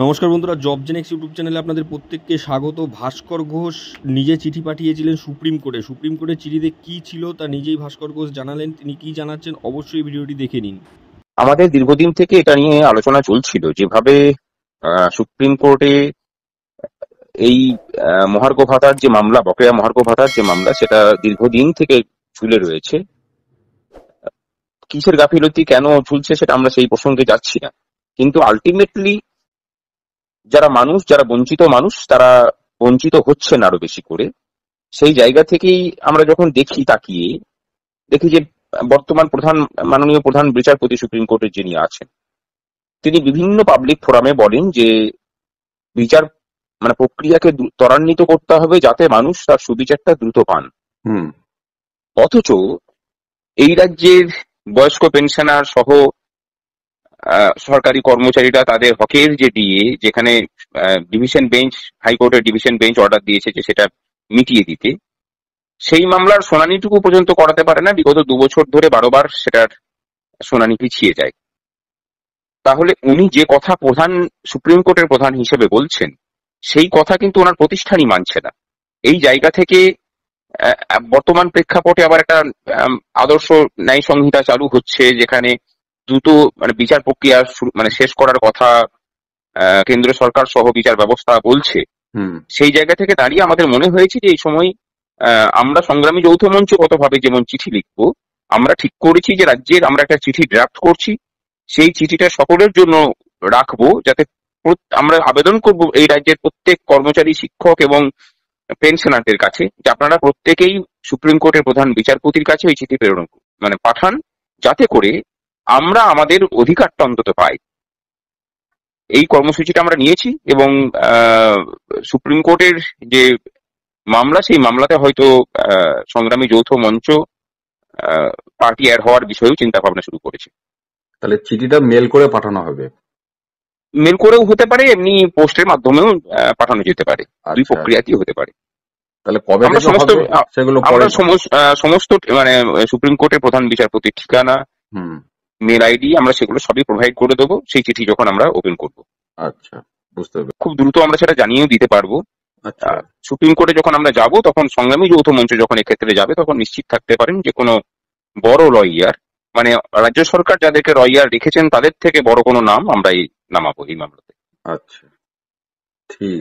নমস্কার বন্ধুরা, job Genex YouTube চ্যানেলে আপনাদের প্রত্যেককে স্বাগত। ভাস্কর ঘোষ নিজে চিঠি পাঠিয়েছিলেন সুপ্রিম কোর্টে। সুপ্রিম কোর্টের চিঠিতে কী ছিল তা নিজেই ভাস্কর ঘোষ জানালেন। তিনি কী জানাচ্ছেন অবশ্যই ভিডিওটি দেখে নিন। আমাদের দীর্ঘদিন থেকে এটা নিয়ে আলোচনা চলছিল, যেভাবে সুপ্রিম কোর্টে এই মহার্ঘ ভাতার যে মামলা, বকেয়া মহার্ঘ ভাতার যে মামলা, সেটা দীর্ঘদিন থেকে ঝুলে রয়েছে। কিসের গাফিলতি, কেন ঝুলছে, সেটা আমরা সেই প্রসঙ্গে যাচ্ছি না। কিন্তু আলটিমেটলি যারা বঞ্চিত মানুষ, তারা বঞ্চিত হচ্ছেন আরো বেশি করে। সেই জায়গা থেকেই আমরা যখন দেখি যে বর্তমান মাননীয় প্রধান বিচারপতি সুপ্রিম কোর্টের যিনি আছেন, তিনি বিভিন্ন পাবলিক ফোরামে বলেন যে বিচার প্রক্রিয়াকে ত্বরান্বিত করতে হবে, যাতে মানুষ তার সুবিচারটা দ্রুত পান। অথচ এই রাজ্যের বয়স্ক পেনশনার সহ সরকারি কর্মচারীরা তাদের হকের যে ডিএ, যেখানে ডিভিশন বেঞ্চ, হাইকোর্টের ডিভিশন বেঞ্চ অর্ডার দিয়েছে যে সেটা মিটিয়ে দিতে, সেই মামলার শুনানিটুকু পর্যন্ত করাতে পারে না। বিগত 2 বছর ধরে 12 বার সেটার শুনানি পিছিয়ে যায়। তাহলে উনি যে কথা সুপ্রিম কোর্টের প্রধান হিসেবে বলছেন, সেই কথা কিন্তু ওনার প্রতিষ্ঠানই মানছে না। এই জায়গা থেকে বর্তমান প্রেক্ষাপটে আবার একটা আদর্শ ন্যায় সংহিতা চালু হচ্ছে, যেখানে দ্রুত বিচার প্রক্রিয়া শেষ করার কথা কেন্দ্র সরকার সহ বিচার ব্যবস্থা বলছে। সেই জায়গা থেকে দাঁড়িয়ে আমাদের মনে হয়েছে যে এই সময় আমরা সংগ্রামী যৌথ মঞ্চগতভাবে যেমন চিঠি লিখবো, আমরা ঠিক করেছি যে রাজ্যের আমরা একটা চিঠি ড্রাফট করছি, সেই চিঠিটা সকলের জন্য রাখবো, যাতে আমরা আবেদন করব এই রাজ্যের প্রত্যেক কর্মচারী, শিক্ষক এবং পেনশনারদের কাছে, যে আপনারা প্রত্যেকেই সুপ্রিম কোর্টের প্রধান বিচারপতির কাছে ওই চিঠি প্রেরণ পাঠান, যাতে করে আমরা আমাদের অধিকারটা অন্তত পাই। এই কর্মসূচিটা আমরা নিয়েছি এবং সুপ্রিম কোর্টের যে মামলা, সেই মামলাতে হয়তো সংগ্রামী যৌথ মঞ্চ পার্টি অ্যাড হওয়ার বিষয়েও চিন্তা ভাবনা শুরু করেছে। তাহলে চিঠিটা মেল করে পাঠানো হবে? মেল করেও হতে পারে, এমনি পোস্টের মাধ্যমেও পাঠানো যেতে পারে, দুই প্রক্রিয়াতেই হতে পারে। তাহলে কবে আমরা সমস্ত সুপ্রিম কোর্টের প্রধান বিচারপতির ঠিকানা, মেল আইডি, আমরা সেগুলো সবই প্রোভাইড করে দেবো সেই চিঠি যখন আমরা ওপেন করব। আচ্ছা, বুঝতে হবে। খুব দ্রুত আমরা সেটা জানিয়েও দিতে পারবো। আচ্ছা, সুপ্রিম কোর্টে যখন আমরা যাব, তখন সংগ্রামী যৌথ মঞ্চ যখন এক্ষেত্রে যাবে, তখন নিশ্চিত থাকতে পারেন যে কোনো বড় লয়ার, রাজ্য সরকার যাদেরকে লয়ার রেখেছেন তাদের থেকে বড় কোনো নাম আমরা নামাবো এই মামলাতে। আচ্ছা, ঠিক।